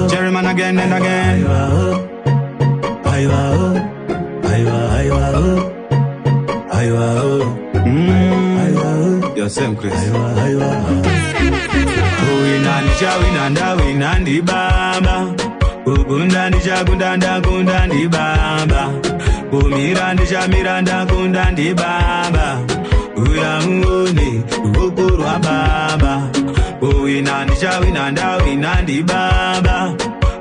Cherryman again and again. You're same Chris. Winandi baba. Kugundandi chagundanda gundandi baba. Kumirandi chamiranda gundandi baba. Uyanguni ukurwa baba. Winandi chawinanda winandi baba.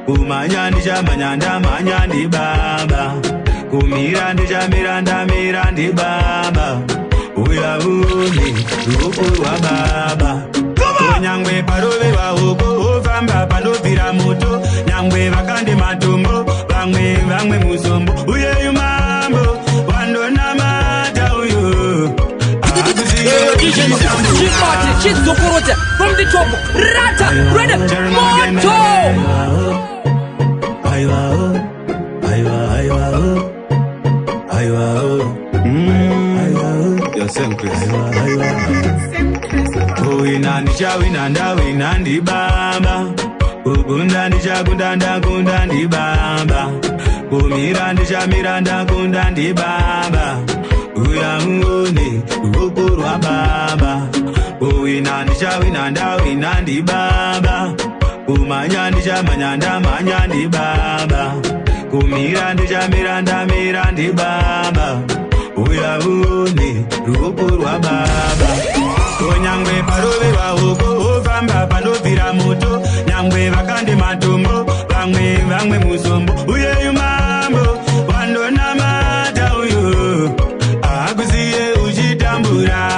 Kumanyandi chamanyanda manyandi baba. Kumirandi chamiranda mirandi baba. Uyanguni ukurwa baba. Nyangwe parove waoko ofamba panovira moto. Nyangwe vakande matombo vamwe muzombo. Uyeyu mambo wandonamata uyo. Chizokorote from the top. Rata ready moto. You're same Chris. Winandi baba. Kugundandi chagundanda gundandi baba. Kumirandi chamiranda gundandi baba. Uyanguni ukurwa baba. Winandi chawinanda winandi baba. Kumanyandi chamanyanda manyandi baba. Kumirandi chamiranda mirandi baba. Uyanguni ukurwa baba. Nyangwe parove waoko ofamba panovira moto. Nyangwe vakande matombo vamwe muzombo. Uyeyu mambo wandonamata uyo. Akusiye uchitambura.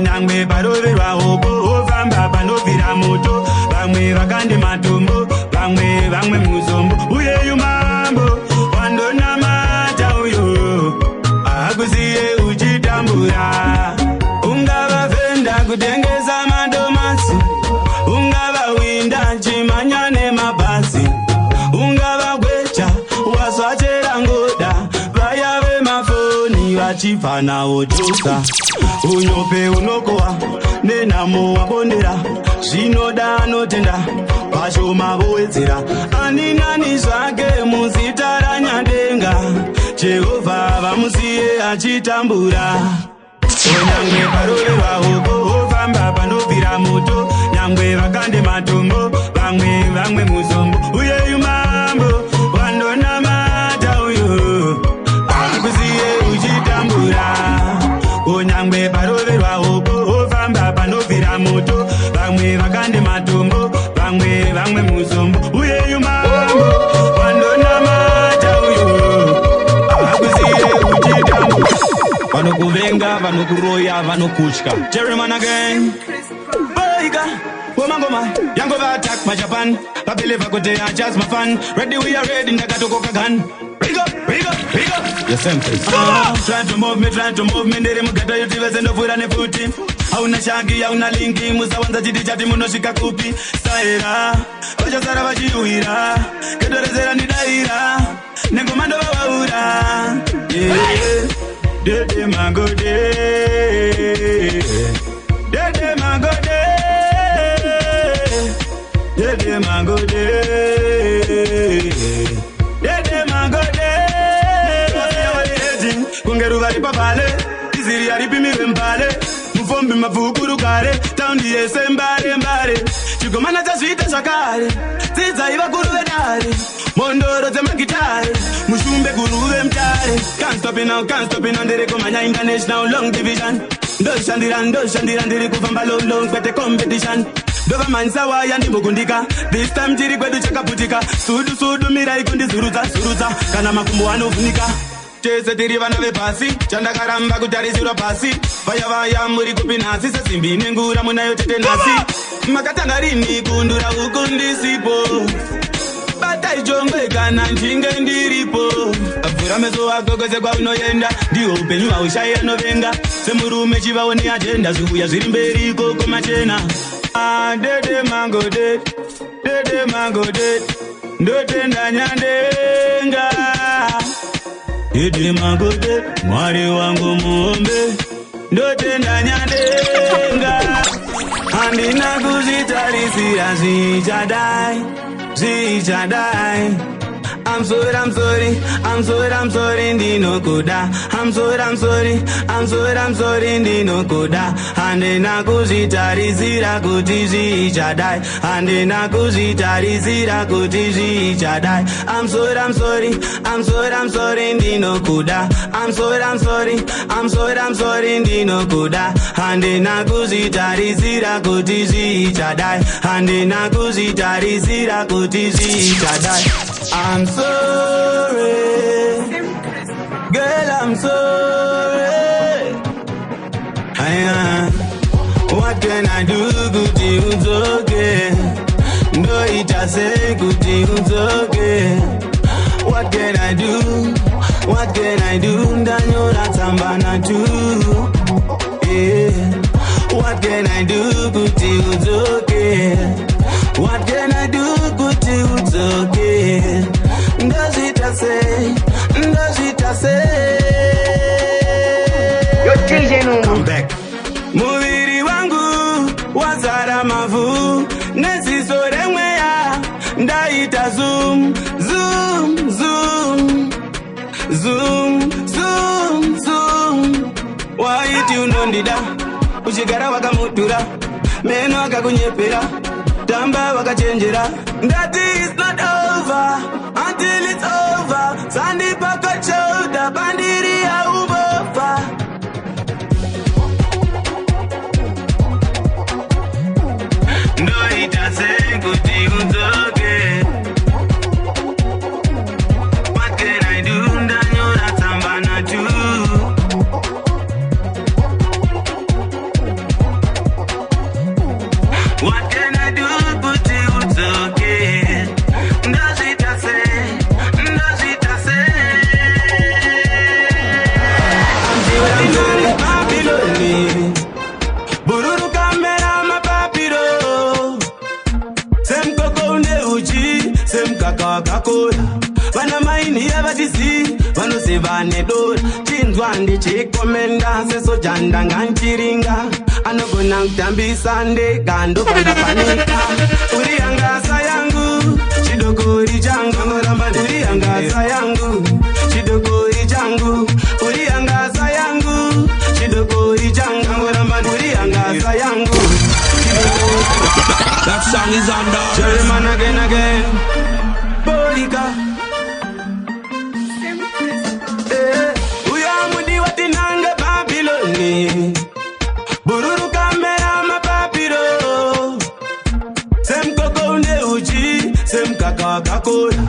Nyangwe parove waoko ofamba panovira moto. Vamwe vakande matombo vamwe muzombo. Uyeyu mambo wandonamata uyo. Akusiye uchitambura. Kutengeza madomasi. Ungava winda chimanyane mabasi. Ungava gwecha waswachera ngoda. Vayave mafoni vachifana otosa. Unyope unokoa nenamo wabondera. Zvinoda anotenda pashoma voedzera. Ani nani zvake muzita nyadenga. Jehovha vamusiye achitambura. Nyangwe parove waoko ofamba panovira moto. Nyangwe vakande matombo vamwe muzombo. Uyeyu mambo wandonamata uyo. Akusiye uchitambura. Nyangwe parove waoko ofamba panovira moto. Vamwe vakande matombo vamwe muzombo. Uyeyu mambo wandonamata uyo. Akusiye uchitambura. Vanokuvenga, vanokuroya, vanokutya. Cherryman again. Boyga, womangoma, yangova attack my Japan. Babele vakote are just my fun. Ready, we are ready, ndakatokoka gun. Rig up. You're simple. Trying to move me, ndere mugata yotiveze ndofura nefuti. Hauna shagi, hauna linki, musawanza chiti chati munoshika kupi. Saira, vachasara vachiuira. Kedorezera nidaira, nengomando vawaura. Yeah. Dede magode, dede magode, dede magode, dede magode. Kungeru vari papale, iziri aripi mirembale. Mufombi mavukuru kare, taundi yese mbare. Chigomana chazvita zvakare, dzidza iva kuru vedare. Mondoro dzemagitare, mushumbe guruve mtare. Can't stop it now, ndiri kumanya international long division. Ndoshandira ndiri kufamba long kwete competition. Dova mansawa yandimugundika, this time chiri kwedu chakaputika. Sudu mirai kundizurudza, kana makumbo anovhunika. Chese tiri vana vepasi, chandakaramba kutarisirwa pasi. Vaya muri kupi nhasi, sesimbi nengura munayo tete nhasi. Makatanga rini kundura ukundisipo. Bata ichongwe kana njinge ndiripo. Avura meso wako kwese kwa unoyenda. Ndiwo upenyu haushaya novenga. Semurume chivaone agenda. Zvuya zviri mberi koko machena. Dede magode, ndotenda nyandenga. Dede magode, mwari wangu muombe. Ndotenda nyandenga. handina kuzvitarisira zvichadai. I'm sorry, ndinokuda. I'm sorry, ndinokuda. Handina kuzvitarisira kuti zvichadai. Handina kuzvitarisira kuti zvichadai. I'm sorry, ndinokuda. I'm sorry, ndinokuda. Handina kuzvitarisira kuti zvichadai. Handina kuzvitarisira kuti zvichadai. I'm sorry, girl, I'm sorry. What can I do? Good, it's okay. No, it just say good, it's okay. What can I do? Danyora tambana too. Yeah. What can I do? Good, it's okay. What can I do? Good, it's okay. Does it say? Yo DJ Nungu. Come back. Muviri wangu wazara mavu nesisore mweya ndaita zoom. Waiti unondida uchigara wakamutura meno akakunyepera tamba wakachenjera. That is not over until it's over. Sandi pakachoda bandiri ya ubofa. No, it doesn't go to okay. What can I do? Danyora tambana too. What can I do? But it's okay. Does it say? I'm sorry, Babyloni. Bururu kamera mapapiro. Sem koko ne uchi, sem kaka kakola. Vana maini ya batisi, vano se vane dor. Chindwandi chikomenda, seso janda nganchiringa. Anogona kutambisa ndega ndopanda panika. Uriangasa yangu chidokori changu. Uriangasa yangu chidokori changu. Uriangasa yangu chidokori changu. Uriangasa yangu chidokori. That song is on the German again. Bolika. Uyamudi watinanga Babyloni. Bururu kamera mapapiro. Sem koko ne uchi, sem kaka kakola.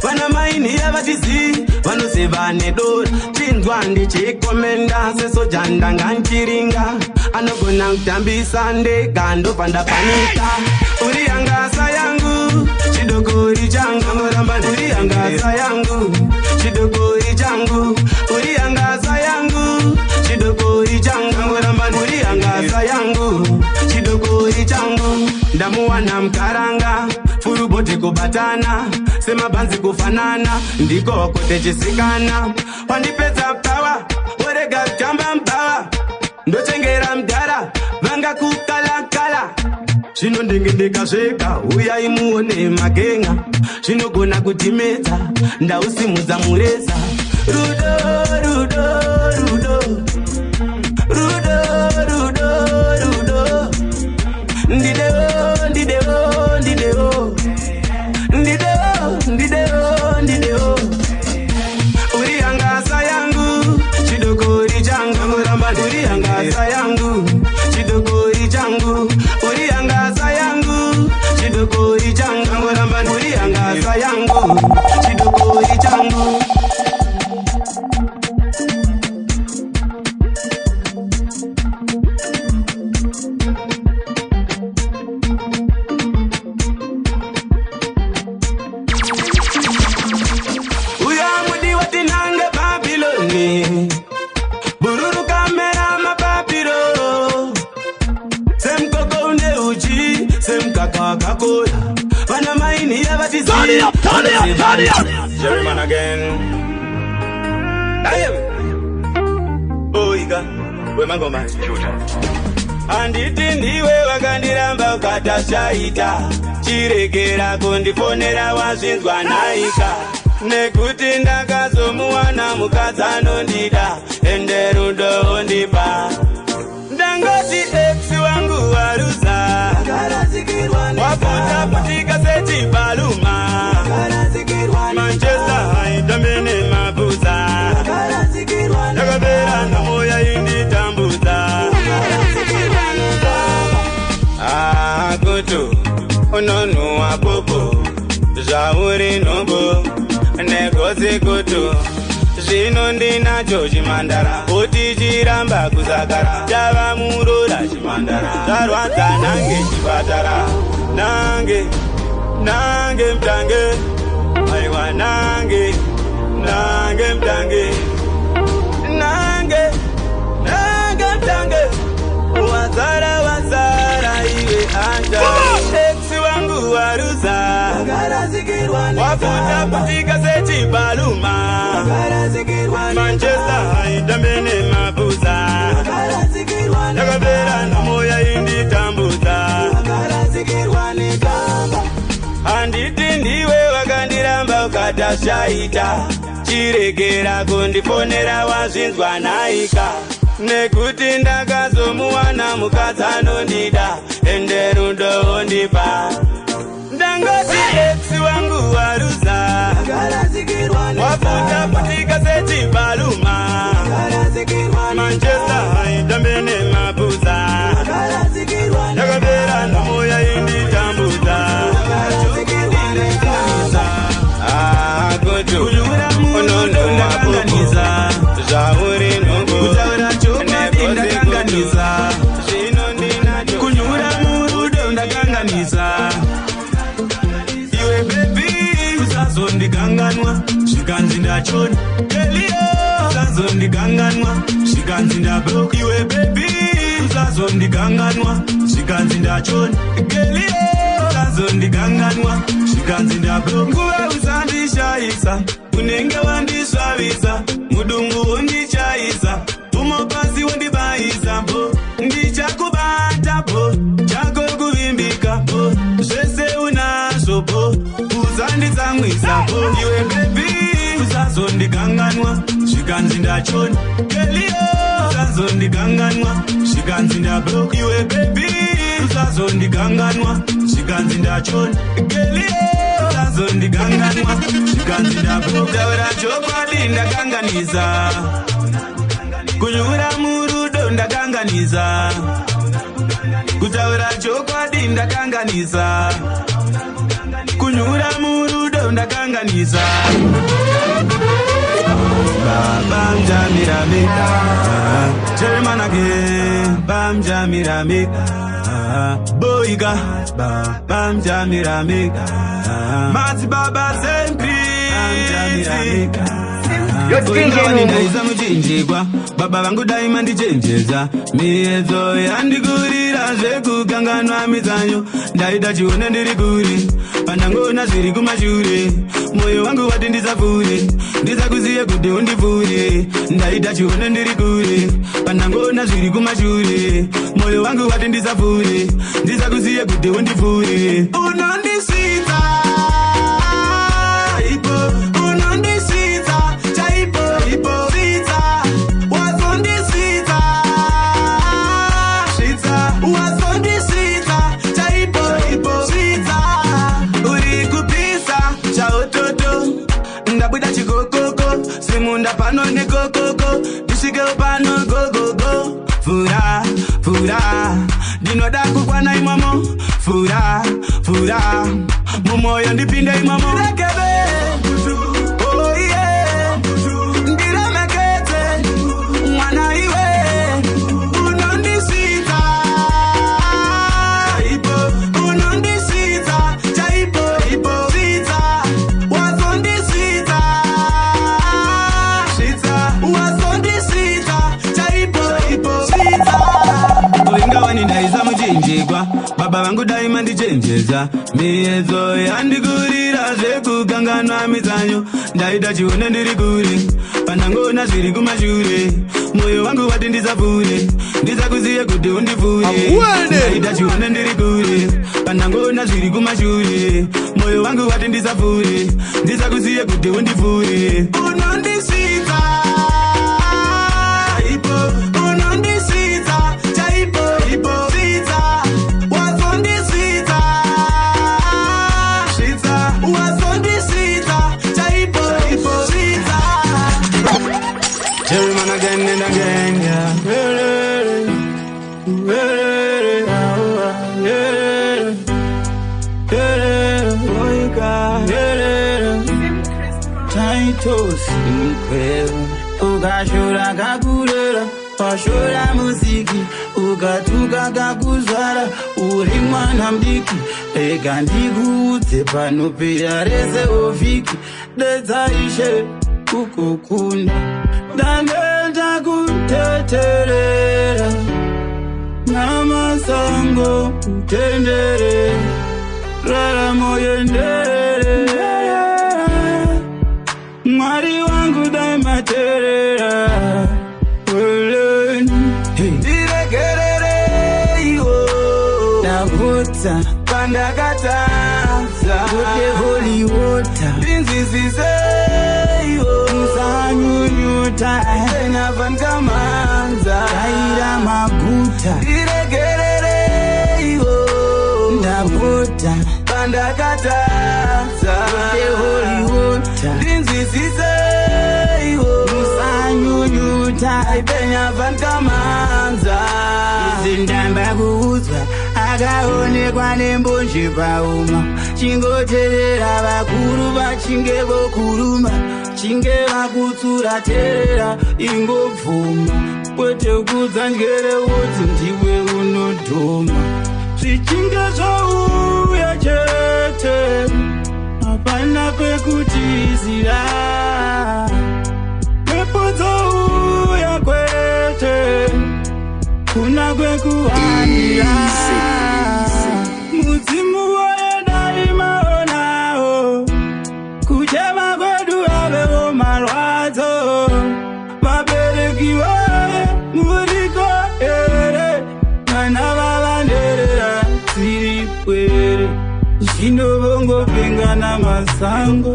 Vana maini ya batisi, vano se vane dor. Chindwandi chikomenda, seso janda nganchiringa. Anogona kutambisa ndega ndopanda panika. Uriangasa yangu chidokori changu. Uriangasa yangu chidokori changu. Uriangasa yangu chidokori changu. Uriangasa yangu chidokori changu. Ndamuwana mkaranga furubote kubatana. Sema banzi kufanana ndiko kote chisikana. Wandipeza pawa orega kamba mpawa. Ndochengera mdara vanga kukala. Shino ndenge sheka uya imuone magenga. Shino gona kutimeta ndausimuza mureza. Rudo Ndideo Uriangasa yangu chidokori changu. Uriangasa yangu chidokori changu. Uriangasa yangu chidokori changu. Uriangasa yangu chidokori changu. Bururu kamera mapapiro. Sem koko ne uchi, sem kaka kakola. Vana maini ya batisi. Turn it up. German again. Aye. Boyga, we mango man. Anditi ndiwe wakandiramba ukatashaita. Chirekera kundifonera wazvinzwa naika. Nekuti ndakazomuwana mukadzi anondida ende rudo ondipa. Ndangoti ex wangu waruza waputa putika sechibaluma. Manchester haitambene mabuza ndakapera namoya inditambuza. Akutu unonuwa popo zvauri nombo negozi kutu zvino ndinacho chimandara kuti chiramba kuzagara chava murora chimandara zvarwadza nange chipatara nange mutange aiwa nange mutange nange mutange wazara iwe anja ex wangu waruza wafuta putika sechibaluma. Manchester haitambene mabuza ndakapera namoya inditambuza. Anditi ndiwe wakandiramba ukatashaita. Chirekera kundifonera wazvinzwa naika. Nekuti ndakazomuwana mukadzi anondida ende rudo ondipa. Ndangoti ex wangu waruza wafuta putika sechibaluma. Manchester haitambene mabuza ndakapera namoya inditambuza. Akutu unonuwa popo zvauri nombo ndakanganisa. Kunyura murudo ndakanganisa. Iwe baby usazondikanganwa zvikanzi ndachona. Usazondikanganwa zvikanzi ndabro. Iwe baby usazondikanganwa zvikanzi ndachona. Usazondikanganwa zvikanzi ndabro. Nguva usandishaisa unenge wandisvavisa. Mudungu wondichaisa umopasi wondibaisa po. Ndichakubata po chako kuvimbika po. Zvese unazvo po uzanditsamwisa po. Iwe baby usazondikanganwa zvikanzi ndachona. Usazondikanganwa zvikanzi ndabro. Iwe baby usazondikanganwa zvikanzi ndachona. Usazondikanganwa zvikanzi ndabro. Kutaura chokwadi ndakanganisa. Kunyura murudo ndakanganisa. Kutaura chokwadi ndakanganisa. Kunyura murudo ndakanganisa. Bam jamirame German again. Bam jamirame Boyga Bam jamirame Mati baba sempre Bam jamirame. Ndaiza muchinjikwa baba vangu daima ndichenjeza. Miedzo yandikurira zvekukanganwa mizanyo. Ndaida chione ndiri kuri pandangona zviri kumashure. Moyo wangu wati ndisapfure ndisakuziye kuti undipfure. Ndaida chione ndiri kuri pandangona zviri kumashure. Moyo wangu wati ndisapfure ndisakuziye kuti undipfure. Unondisvitsa ipo unondisvitsa chaipo ipo svitsa wazondisvitsa svitsa wazondisvitsa chaipo ipo svitsa. Uri kupisa chaototo ndabuda chikokoko simunda pano nekokoko ndisvike pano gogogo. Fura fura ndinoda kukwana imomo. Fura fura mumoyo ndipinde imomo. Rekebe oh yeah ndiramekete mwana iwe unondisvitsa ipo unondisvitsa chaipo ipo svitsa wazondisvitsa svitsa wazondisvitsa chaipo ipo svitsa. Uingawani ndaisa muchinjikwa baba vangu daima ndichenjeza. Miedzo yandikurira zvekukanganwa mizanyo. Ndaida chione ndiri kuri pandangona zviri kumashure. moyo wangu wati ndisavure ndisakuziye kuti undivure aida chione ndiri kure pandangona zviri kumashure moyo wangu wati ndisavure ndisakuziye kuti undivure unondisvitsa ipo unondisvitsa chaipo ipo svitsa wazondisvitsa svitsa wazondisvitsa chaipo ipo svitsa. Every man again and again, yeah. Titles incredible. Ukashora kakurera, washora muziki, ukatuka kakuzvara, uri mwana mdiki, ega ndikuudze panopera rese ovhiki, dedzaishe kukukunda. Ndangenda kuteterera namasango kutendere raramo yenderere mwari wangu daimaterera ndiregerere iwo ndapota pandakatadza kuti holy water ndinzizise iwo musanyunyuta enavankamanza aira maguta ndiregerere iwo ndapota pandakatadza kuti holy water ndinzizise iwo musanyunyuta enavankamanza izindamba kuudzwa akaonekwa nembonje pauma chingoterera vakuru vachinge vokuruma chinge vakutsura terera ingobvuma kwete kudzanjere woti ndiwe unodhoma zvichinge zvauya chete hapana pekutizira pepo dzouya kwete kuna kwekuhanira mudzimu waedai maonawo kuchema kwedu avewo marwadzo vabereki vaye muriko ere vana vavanderera dziri kwere zvinovongopengana masango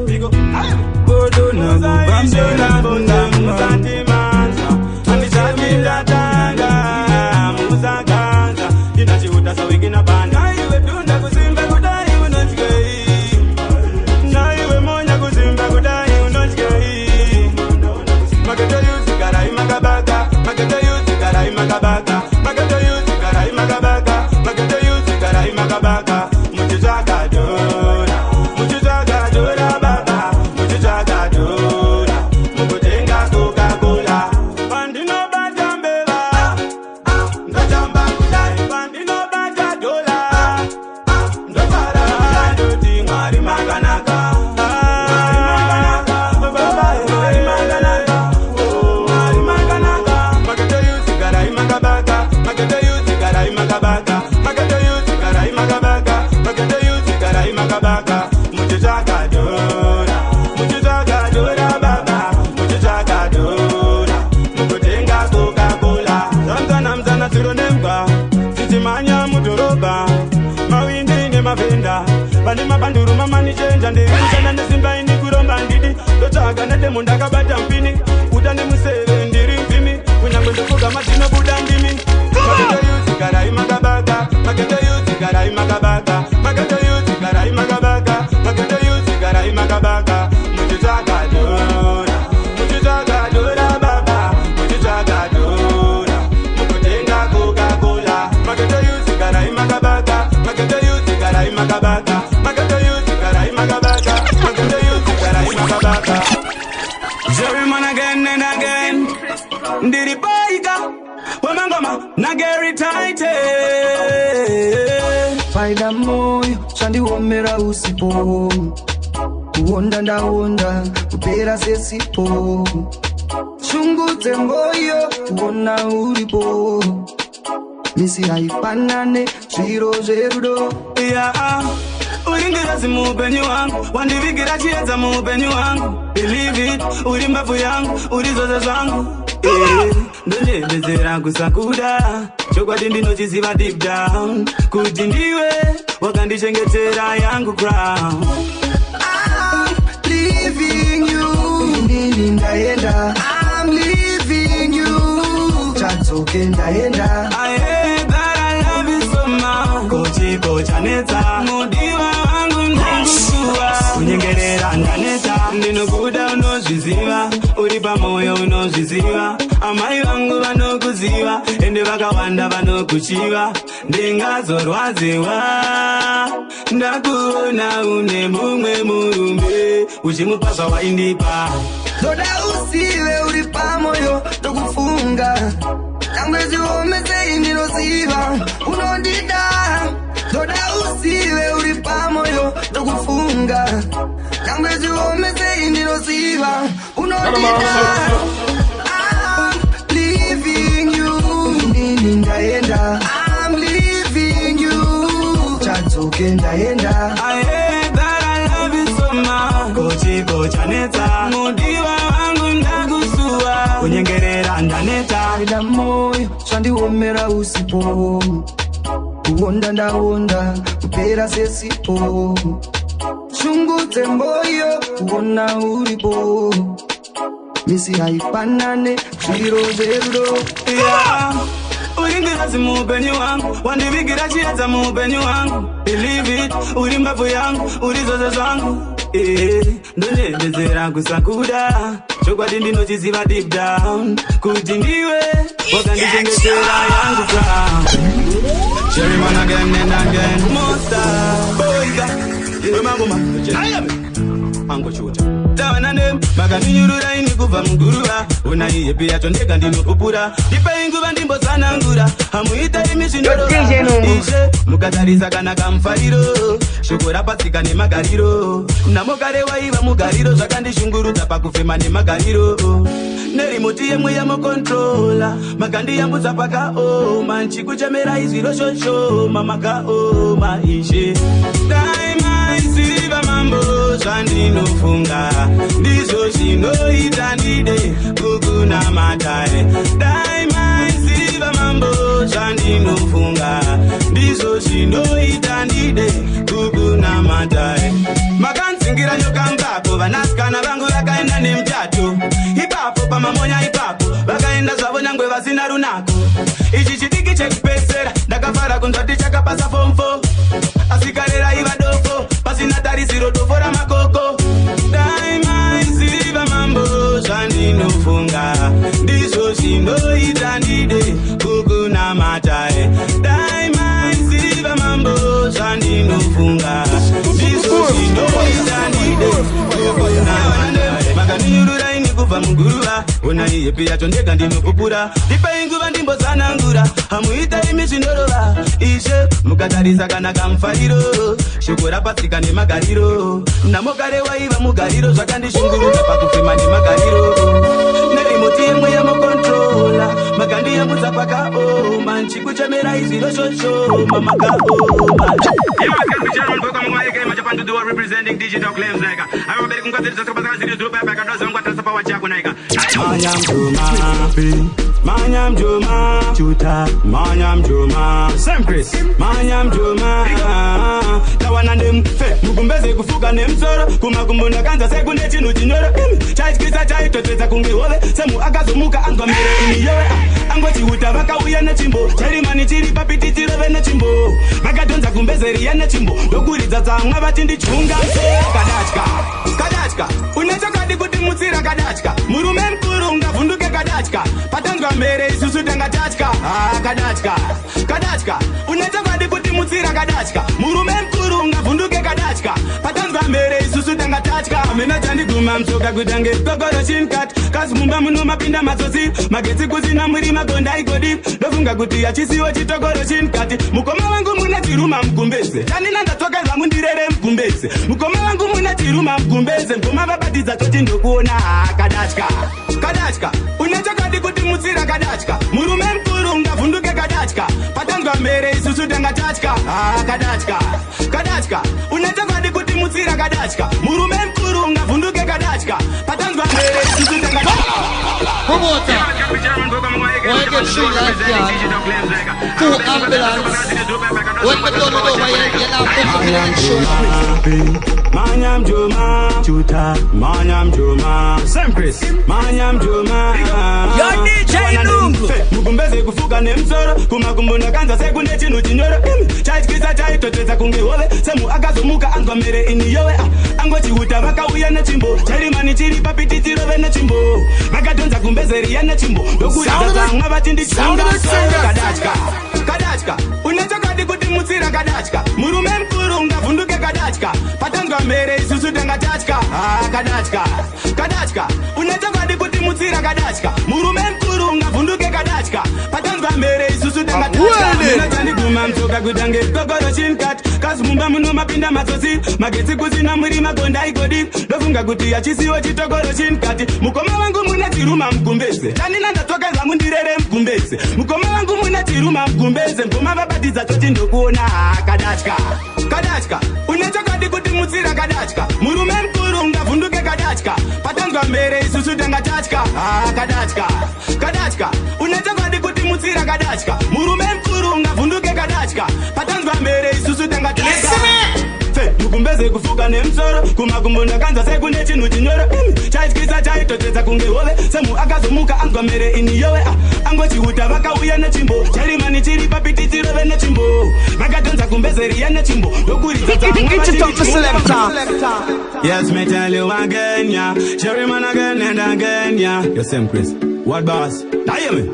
bodona kubambera kunamandimasa andichamilata muzaganza ndinachiuta sawikina banda naiwe dunda kuzimba kudai unonjgei naiwe monya kuzimba kudai unonjgei mageto yuzikarai magabaka mageto yuzikarai magabaka mageto yuzikarai magabaka mageto yuzikarai magabaka muchizakadora muchizakadora baba muchizakadora mukutenga coca-cola pandinobata mbeva ndachamba kudai pandinobata dola ndopara ndoti mwari makanaka mwari makanaka baba mwari makanaka mwari makanaka mageto yuzikarai magabaka mageto yuzikarai magabaka mageto yuzikarai magabaka mageto yuzikarai magabaka muchizakadora muchizakadora baba muchizakadora mukutenga coca-cola zamzana mzana zironemba zichimanya mudhorobha mawindi nemavenda pane mabanduru mamanichenja ndirishana nesimba ini kuromba ndidi ndotsvaga nedemo ndakabata mpini uta nemuseve ndiri mvimi kunyangwe ndokuga matinobuda ndimi mageto yuzikarai magabaka mageto yuzikarai magabaka mageto yuzikarai magabaka mageto yuzikarai magabaka muchizakadora muchizakadora baba muchizakadora mukutenga coca-cola mageto yuzikarai magabaka mageto yuzikarai magabaka mageto yuzikarai magabaka mageto yuzikarai magabaka. Jerry man again and again ndiri baika wamangoma na Gary Tight faida moyo chandiomera usipo kuonda ndaonda kupera sesipo chungudze moyo kuona uripo misi haifanane zviro zverudo yeah. Uringirazi muupenyu wangu wandivigira chiedza muupenyu wangu believe it uri mbabvu yangu uri zvose zvangu ndonebezera kusakuda chokwadi ndinochiziva deep down kuti ndiwe wakandichengetera yangu crown. I'm leaving you, nini ndaenda. I'm leaving you, chatsoke ndaenda. I hate that I love you so much. Kochiko chaneta mudiwa wangu ndangusua kunyengerera ndaneta ndinokuda unozviziva uri pamoyo unozviziva amai vangu vanokuziva ende vakawanda vanokuchiva ndingazorwadziwa ndakuona une mumwe murume uchimupa zvawaindipa. Zoda usive uri pamoyo tokufunga nyangwe zviomese ndinoziva unondida. Zoda usive uri pamoyo tokufunga nyangwe zviomese ndinoziva unondida. I'm leaving you, nini ndaenda. I'm leaving you, chatsoke ndaenda. I hate that I love you so much. Kochiko chaneta mudiwa wangu ndagusua kunyengerera ndaneta. Ida moyo chandiomera usipo kuonda ndaonda kupera sesipo shungudze moyo kuona uripo misi haifanane zviro zverudo. Uri ngirazi muupenyu wangu wandivigira chiedza muupenyu wangu believe it uri mbabvu yangu uri zvose zvangu ndonebezera kusakuda chokwadi ndinochiziva deep down kuti ndiwe wakandichengetera yangu crown. Cherry man again and again monster boyga iwe mangoma angochuta tawana nem makaninyurura ini kubva muguruva ona iye pia tondega ndinopupura ndipei nguva ndimbozanangura hamuita imi zvinorovaize mukatarisa kana kamufariro shoko rapatsika nemagariro namogare waiva mugariro zvakandishungurudza pakufema nemagariro nerimoti yemwe yamokontrola makandiyambudza pakaoma nchikuchemera izviro shoshoma makaoma ishe daimaiziva mambo zvandinofunga ndizvo zvinoita ndide kukunamatai. Daimaiziva mambo zvandinofunga ndizvo zvinoita ndide kukunamatai. Makanzingira nyoka mbapo vanasikana vangu vakaenda nemutato ipapo pamamonya ipapo vakaenda zvavo nyangwe vasina runako. Ichi chidiki chekupesera ndakafara kunzwa tichakapasa form 4 asikarera iva dofo pasina tarisiro dofo ramakoko. Daimaiziva mambo zvandinofunga ndizvo zvinoita ndide kukunamatai. Daimaiziva mambo zvandinofunga ndizvo zvinoita ndide kukunamatai. Makaninyurura ini kubva muguruva ona iye pia tondega ndinopupura ndipei nguva ndimbozanangura hamuita imi zvinorova ishe mukatarisa kana kamufariro shoko rapatsika nemagariro namogare waiva mugariro zvakandishungurudza pakufema nemagariro nerimoti yemwe yamokontrola makandiyambudza pakaoma nchikuchemera izviro shoshoma makaoma. Representing digital claims like I remember kungadziridza sakapasa ziri zero back adozangwa tasapa wachako naika manyam joma chuta manyam joma Sam Chris manyam joma tawana ndemfe mukumbeze kufuka nemsoro kumakumbo ndakanza sekune chinhu chinyoro chaitkisa chaitotedza kunge hove semu akazomuka angomere imiyowe angochiuta vakauya nechimbo charimani chiri papiti chirove nechimbo vakadonza kumbezeriya nechimbo ndokuridza tsamwa vati ndichunga kadachka unechakadi kuti mutsira kadachka murume mkuru ungavhunduke kadachka patanzwa mbere isusu tangatachka kadachka unechakadi kuti mutsira kadachka murume mkuru ungavhunduke kadachka patanzwa mbere isusu tangatachka mina chandiguma mtsoka kutange kokoro chinkat kasi mumba muno mapinda matsotsi magetsi kusina muri magonda igodi ndofunga kuti yachisiwo chitokoro chinkati mukoma wangu muna chiruma mkumbeze chanina ndatoka zvangu ndirere mkumbeze mukoma wangu muna chiruma mkumbeze mkoma vabatidza toti ndokuona kadachka unechakadi kuti mutsira kadachka murume mkuru ungavhunduke kadachka patanzwa mbere isusu tangatachka kadachka unechakadi kuti mutsira kadachka murume mkuru ungavhunduke kadachka patanzwa mbere isusu tangatachka When you get 3 lifeguards, 2 ambulance, when we done it over here, you're not booking the insurance. Manyam Juma, Chuta, Manyam Juma, Sam Chris, Manyam Juma. Yo DJ Lungu. Mukumbeze kufuka nemsoro, kumakumbuna kanza sekunde chinu chinyoro. Chaichkisa chaitoteza kungeole, semu akazomuka angomere iniyowe. Angochi utavaka uya na chimbo, charimani chiri papiti tirove na chimbo. Makadonza kumbezeri ya na chimbo, dokuri tatangwa batindi chunga. Kadachka, Kadachka, unachoka dikuti mutsira Kadachka. Murume mkuru ngavunduke Kadachka. Patanga mere isusu tanga tachka. Kadachka, Kadachka, unachoka dikuti mutsira Kadachka. Murume mkuru ngavunduke Kadachka. Patanga mere isusu tanga tachka. Unachandi kuma mtoka kudange kokoro shinkat. Kasumumba muno mapinda masosi. Mageti kuzina muri magonda ikodi. Dofunga kuti ya chisiwa chitokoro shinkati. Mukoma wangu muna tiruma mkumbeze. Tani nanda toka zangu ndirere mkumbeze. Mukoma wangu muna tiruma mkumbeze. Mkoma babatiza chochi ndokuona. Kadachka, Kadachka, unachoka dikuti mutsira Kadachka. Murume mkuru ngavunduke Kadachka. Patanga mbere isusu tanga tachka. Kadachka, Kadachka, unachoka dikuti mutsira Kadachka. Murume mkuru ngavunduke Kadachka. Patanga mbere isusu tanga tachka. Mukumbeze kufuka nemsoro, kumakumbunda kanza sekunde chinu chinyoro. Chaichkisa chaitoteza kungeole, semu akazomuka angomere iniyowe. Angochi utavaka uya na chimbo, charimani chiri papiti tirove na chimbo. Makadonza kumbezeri ya na chimbo, dokuri Yes, me tell you again, yeah. Chairman again and again, yeah. You're same Chris. What boss? Hear me?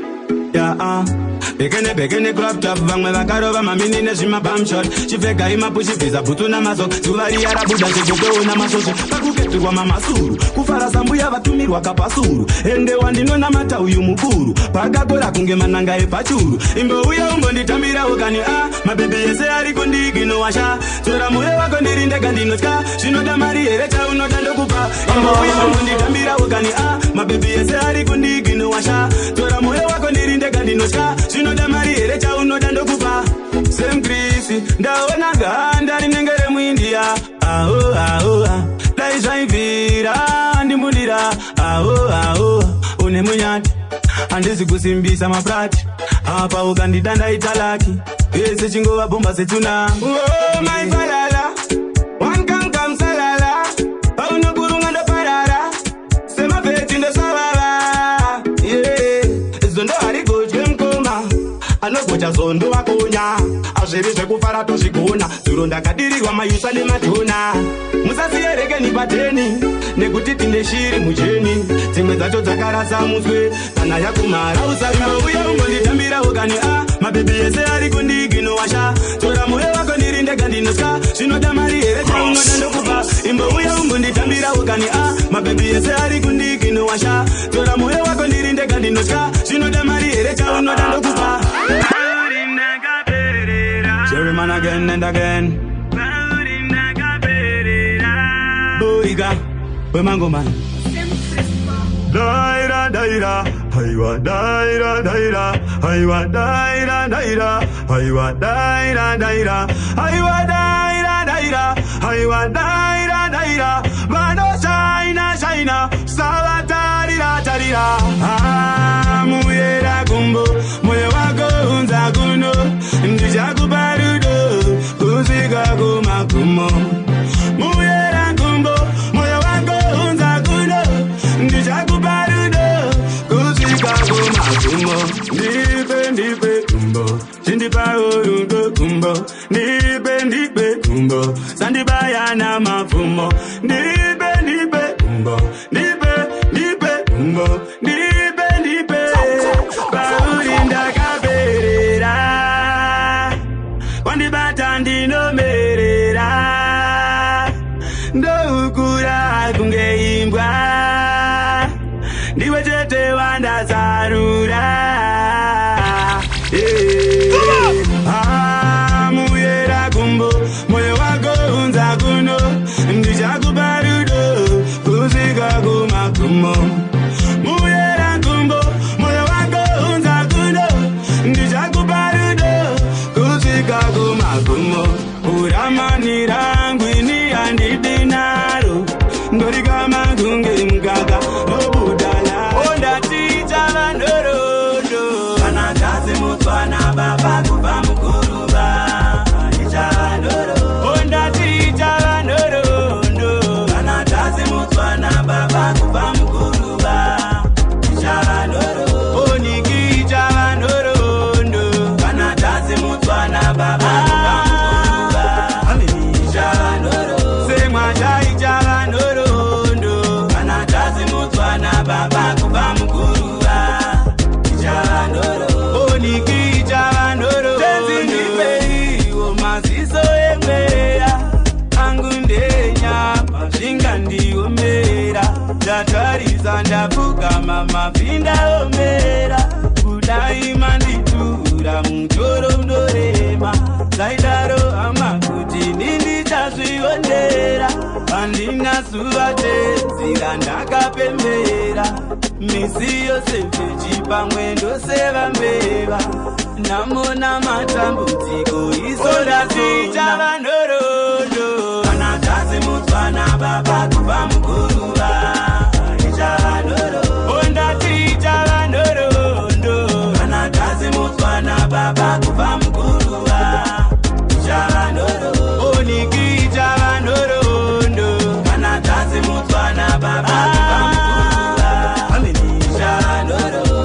Yeah, Pekene crop top vang me vakarova mamini ne shima bam shot. Chifeka ima pushi pisa putu na maso. Tuvari arabu da chikuko na maso. Pakuketu kwa mama suru. Kufara sambu ya vatumi wakapasuru. Ende wandino na mata uyu mukuru. Pagakora kunge mananga epachuru. Imbo uya umbo nditambira wakani my baby yese ari kondigi no washa. Tora muhe wako ndirinde gandino ska. Shinoda mari erecha unoda ndokupa. Imbo uya umbo nditambira wakani my baby yese ari kondigi no washa. Tora muhe wako ndirinde gandino ska. Shinoda mari erecha unoda ndokupa. Same Chrissy, ndaona ganda rinengere mwindia. Laisha ivira, ndimulira. Une munyati, andezi kusimbisa maprati. Apa ukandidanda italaki. Ese chingo wa bomba setuna. Oh my falala, one kam salala. Pauno kurunga ndo parara. Sema veti ndo sababa. Yeah, zondo hariko jemkoma. Anokocha zondo wakonya. Ashirize kufara toshikona. Turonda kadiri wa mayusa ni matuna. Musasi ereke ni bateni. Negutiti ndeshiri mujeni. Timwe zacho zakarasa muswe. Tana ya kumara usarima. Uya ungo nditambira ukani my baby yese ari kundigi no washa. Tora muhe wako nirinde gandino ska. Shinoda mari erecha unoda ndokupa. Imbo uya ungo nditambira ukani my baby yese ari kundigi no washa. Tora muhe wako nirinde gandino ska. Shinoda mari erecha unoda ndokupa. Cherry man again and again. Boiga, we mango man. Daira, daira, haywa, daira, daira, haywa, daira, daira, haywa, daira, daira, haywa, daira, daira, haywa, daira, daira, mano shaina, shaina, sawa tarira, tarira. Muyera kumbo, moyo wako unza kuno, ndija kubarudo, kuzika kumakumo. Muyera kumbo, moyo wako unza kuno, ndija kubarudo, kuzika kumakumo. Ndipe kumbo, chindipa urungo kumbo. Ndipe kumbo, sandibaya na mafumo. Ndipe kumbo, ndipe kumbo. Ndipe, baurinda kaberera. Wandibata ndino merera. Ndokura kungeimbwa. Ndiwe chete wanda sarura. Muyera kumbo, moyo wako unza kuno. Ndija kubarudo, kuzika kumakumo. Muyera kumbo, moyo wako unza kuno. Ndija kubarudo, kuzika kumakumo. Uramani rangu ini andidinaro. Ndoriga chingandiomera ndatarisa ndapfugama mapinda omera kudai manditura mutoro ndorema zaidaro hama kuti nindichazviondera handina zuva tedzira ndakapembera misi yose pechipamwendo sevambeva namona matambudziko isodasicha vanhorondo kana tazimutswana baba kuva muguruva ondaticha vanhorondo kana tazimutswana baba kuva muguruva onikicha vanhorondo kana tazimutswana baba kuva muguruva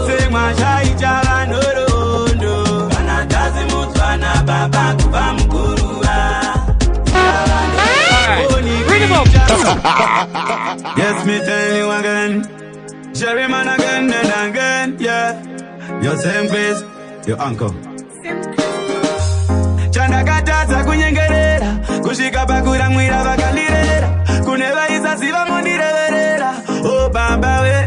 semwa chaicha vanhorondo kana tazimutswana baba kuva muguruva. Yes, me tell you again, Sherry man again and again, yeah. Your same face, your uncle. Chandakataza kunyengerera, kushika pakura mwira vakandirera, kune vaisaziva mundireverera. Oh baba we,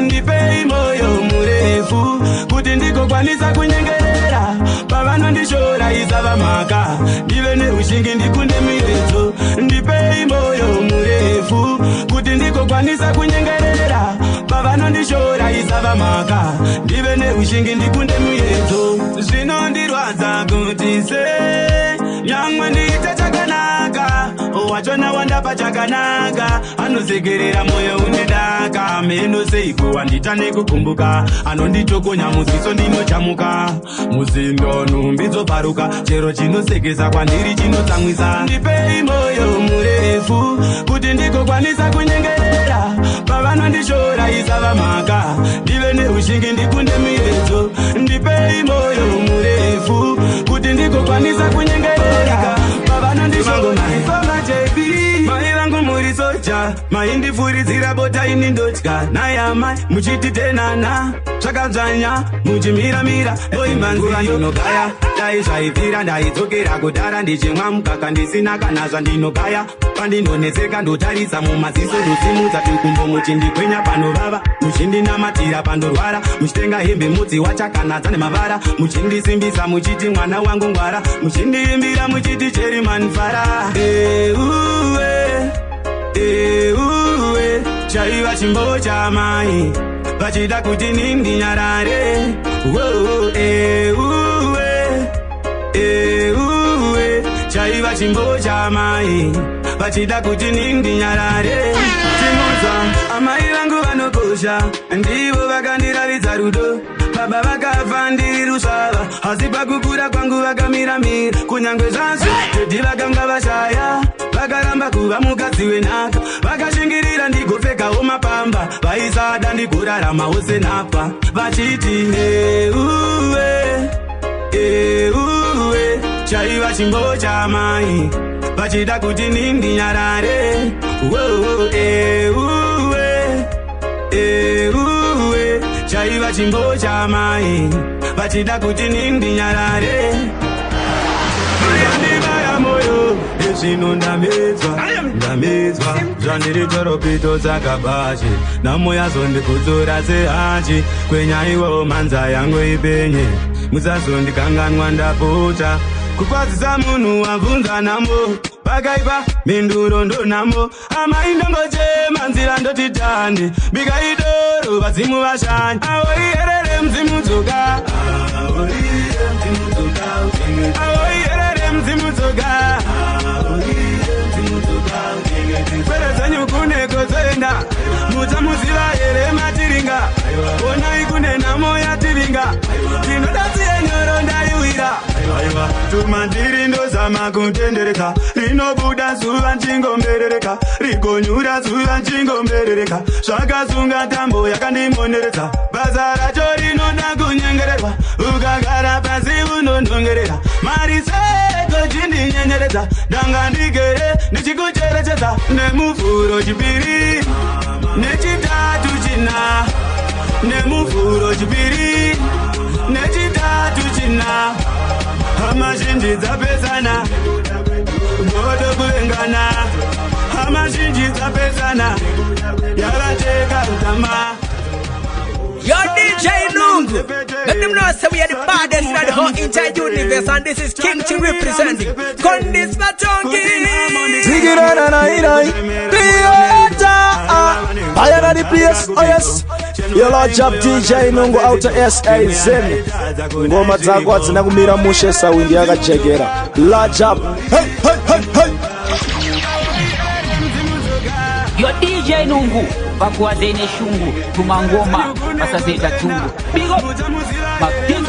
ndipei moyo murefu, kuti ndikokwanisa kunyengerera. Pavanondishora isava maka, ndive nerushingi ndikunde mirezo. Ndipei moyo murefu, kuti ndikokwanisa kunyengerera. Pavanondishora isava maka, ndive nerushingi ndikunde mirezo. Zvinondirwadza kuti se, nyangwe ndiite chakanaka, wachona wandapa chakanaka, anosekerera moyo unedaka, meno seiko wandita nekukumbuka, anonditokonya musiso ndinochamuka, musindo nhumbi dzoparuka, chero chinosekesa kwandiri chinotsamwisa. Ndipei moyo murefu, kuti ndikokwanisa kunyengerera, pavanondishora isava maka, ndive nerushingi ndikunde miredzo. Ndipei moyo murefu, kuti ndikokwanisa kunyengerera, pavanondishora isava JB. Mai vangu muri soja, mai ndifuridzira bota ini ndotya, nayamai muchititenana zvakadzvanya muchimiramira oimanzi ndinogaya dai zvaibvira ndaidzokera kudhara ndichimwa mukaka ndisina kana zvandinogaya pandinonetseka ndotarisa mumaziso rusimudza tukumbo muchindikwenya panovava muchindinamatira pandorwara muchitenga hembe mudzi wachakanadza nemavara muchindisimbisa muchiti mwana wangu ngwara muchindiimbira muchiti cheriman fara chaiva chimbo chamai vachida kuti nindinyarare chaiva chimbo chamai vachida kuti nindinyarare timudza amai vangu vanokosha ndivo vakandiravidza rudo baba vakafa ndiri rusvava asi pakukura kwangu vakamiramira kunyange zvazvo tedhi vakanga vashaya vakaramba kuva mukadzi wenhaka vakashingirira ndigopfekawo mapamba vaisada ndigoraramawo senhapwa vachiti chaiva chimbo chamai vachida kuti nindinyarare chaiva chimbo chamai vachida kuti nindinyarare andivaya moyo ezvino ndamedzwa zvandiri toropito dzakabashe nhamo yazondikudzora sehachi kwenyaiwo manza yangu ipenye musazondikanganwa ndapota kukwadzisa munhu wabvunza nhamo pakaipa mhinduro ndonhamo amai ndongochema nzira ndotitande bika idoro vadzimu vashanyi aoierere mzimu dzoka aoierere mzimu dzoka kwere dzenyu kuneko dzoenda mutsamuziva here matiringa onai kune nhamo yatiringa tinodatsiye nyoro ndaiwira tumandiri ndozama kutendereka rinobuda zuva nchingomberereka rigonyura zuva nchingomberereka zvakasunga tambo yakandimoneredza basa racho rinoda kunyengererwa ukagara pasi unondongerera mari seko chindinyenyeredza ndanga ndigere ndichikucherechedza nemufuro chipiri nechitatu china nemufuro chipiri nechitatu china hama zhinji dzapesana godo kuvengana vazhinji dzapesana yakateka utama. Yo DJ Nungu, let them know say we are the baddest in the whole entire universe, and this is King to representing Kondis Matongi. Fire at the place, oh yes. Your Lord Job DJ Nungu out of SA Zen. Ngoma zako zinakumira mushe sawindi yakachekera. Lord Job. Hey, hey, hey, hey. Yo DJ Nungu, bakuwa zene shungu, tumangoma, pasazeta tungu. Big up, Martin.